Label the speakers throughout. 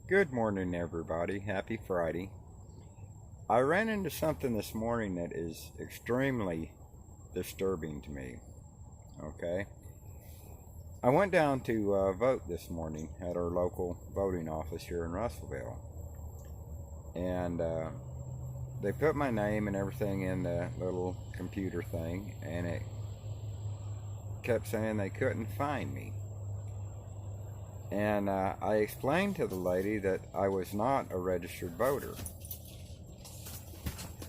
Speaker 1: Good morning, everybody. Happy Friday. I ran into something this morning that is extremely disturbing to me. Okay. I went down to vote this morning at our local voting office here in Russellville. And they put my name and everything in the little computer thing, and it kept saying they couldn't find me. And I explained to the lady that I was not a registered voter.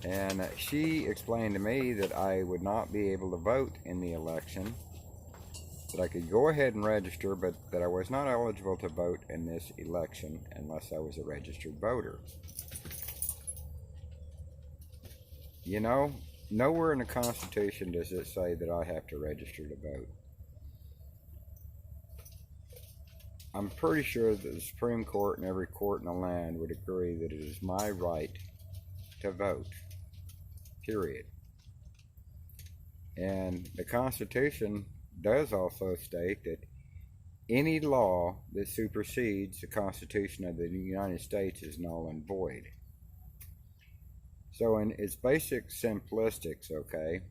Speaker 1: And she explained to me that I would not be able to vote in the election, that I could go ahead and register, but that I was not eligible to vote in this election unless I was a registered voter. You know, nowhere in the Constitution does it say that I have to register to vote. I'm pretty sure that the Supreme Court and every court in the land would agree that it is my right to vote. Period. And the Constitution does also state that any law that supersedes the Constitution of the United States is null and void. So in its basic simplistics, okay,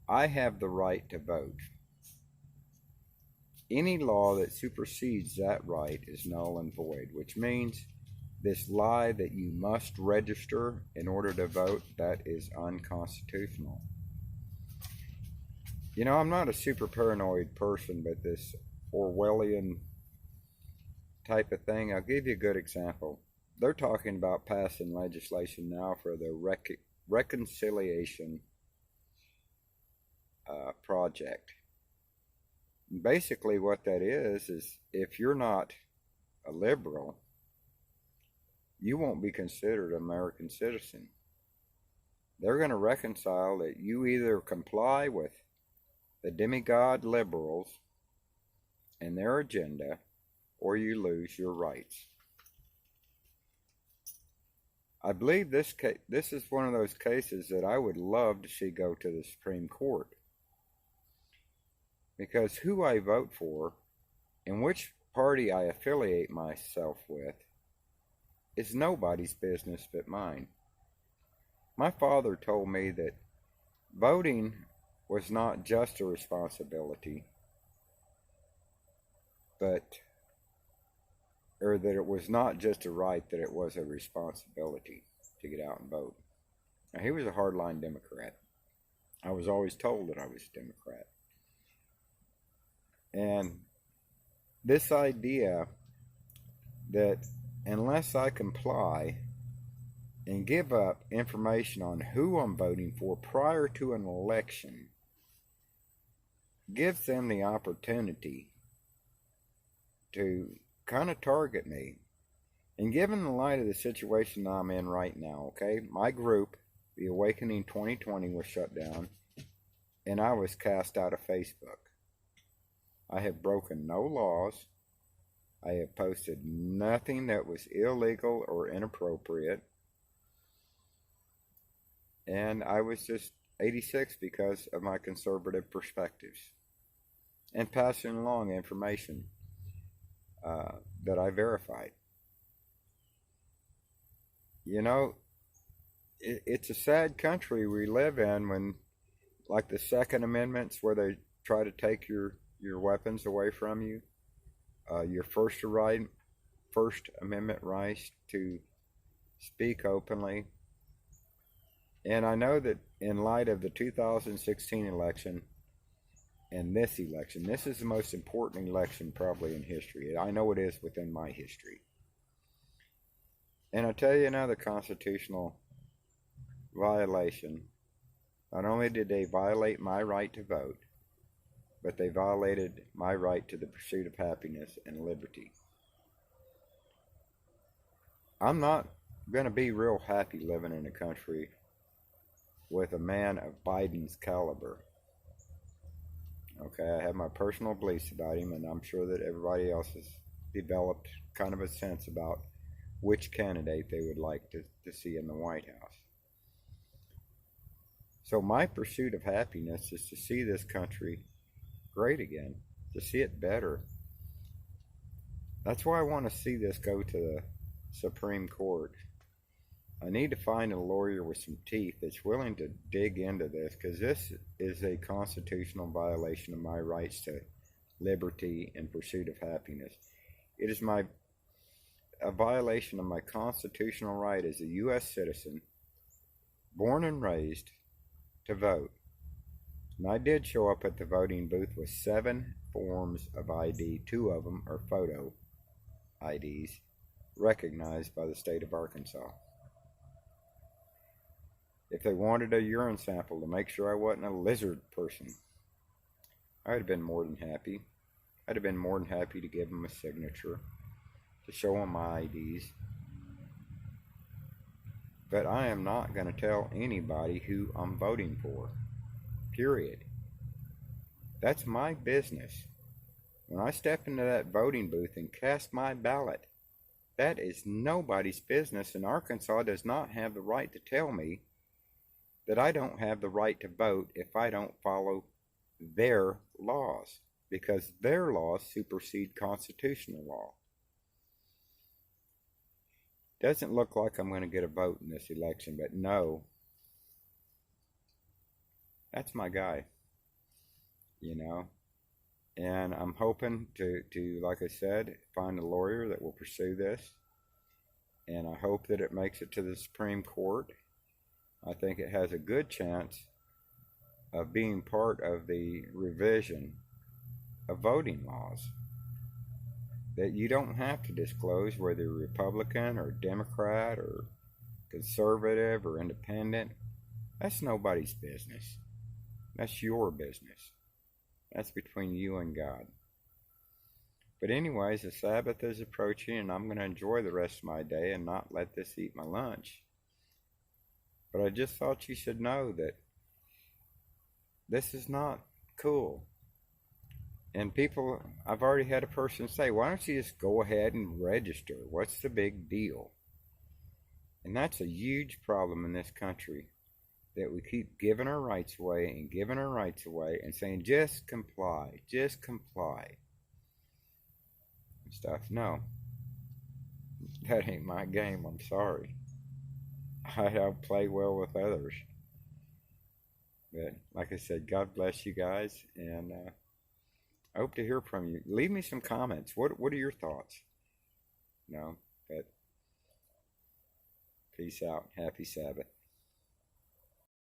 Speaker 1: I have the right to vote. Any law that supersedes that right is null and void, which means this lie that you must register in order to vote, that is unconstitutional. You know, I'm not a super paranoid person, but this Orwellian type of thing, I'll give you a good example. They're talking about passing legislation now for the reconciliation project. Basically what that is if you're not a liberal, you won't be considered an American citizen. They're going to reconcile that you either comply with the demigod liberals and their agenda, or you lose your rights. I believe this is one of those cases that I would love to see go to the Supreme Court. Because who I vote for and which party I affiliate myself with is nobody's business but mine. My father told me that voting was not just a responsibility, or that it was not just a right, that it was a responsibility to get out and vote. Now, he was a hardline Democrat. I was always told that I was a Democrat. And this idea that unless I comply and give up information on who I'm voting for prior to an election gives them the opportunity to kind of target me. And given the light of the situation I'm in right now, okay, my group, the Awakening 2020, was shut down, and I was cast out of Facebook. I have broken no laws. I have posted nothing that was illegal or inappropriate. And I was just 86 because of my conservative perspectives and passing along information that I verified. You know, it's a sad country we live in when, like the Second Amendments, where they try to take your weapons away from you, your First Amendment rights to speak openly. And I know that in light of the 2016 election and this election, this is the most important election probably in history. I know it is within my history. And I tell you another constitutional violation. Not only did they violate my right to vote, but they violated my right to the pursuit of happiness and liberty. I'm not going to be real happy living in a country with a man of Biden's caliber. Okay, I have my personal beliefs about him, and I'm sure that everybody else has developed kind of a sense about which candidate they would like to see in the White House. So my pursuit of happiness is to see this country great again, to see it better. That's why I want to see this go to the Supreme Court. I need to find a lawyer with some teeth that's willing to dig into this, because this is a constitutional violation of my rights to liberty and pursuit of happiness. It is a violation of my constitutional right as a U.S. citizen, born and raised, to vote. And I did show up at the voting booth with 7 forms of ID. 2 of them are photo IDs recognized by the state of Arkansas. If they wanted a urine sample to make sure I wasn't a lizard person, I'd have been more than happy. I'd have been more than happy to give them a signature, to show them my IDs. But I am not going to tell anybody who I'm voting for. Period. That's my business. When I step into that voting booth and cast my ballot, that is nobody's business, and Arkansas does not have the right to tell me that I don't have the right to vote if I don't follow their laws, because their laws supersede constitutional law. Doesn't look like I'm going to get a vote in this election, but no, that's my guy, you know. And I'm hoping to, like I said, find a lawyer that will pursue this. And I hope that it makes it to the Supreme Court. I think it has a good chance of being part of the revision of voting laws. That you don't have to disclose whether you're Republican or Democrat or conservative or independent. That's nobody's business. That's your business. That's between you and God. But anyways, the Sabbath is approaching, and I'm going to enjoy the rest of my day and not let this eat my lunch. But I just thought you should know that this is not cool. And people, I've already had a person say, why don't you just go ahead and register? What's the big deal? And that's a huge problem in this country, that we keep giving our rights away and giving our rights away and saying, just comply, and stuff. No, that ain't my game. I'm sorry. I don't play well with others. But like I said, God bless you guys, and I hope to hear from you. Leave me some comments. What are your thoughts? No, but peace out. Happy Sabbath.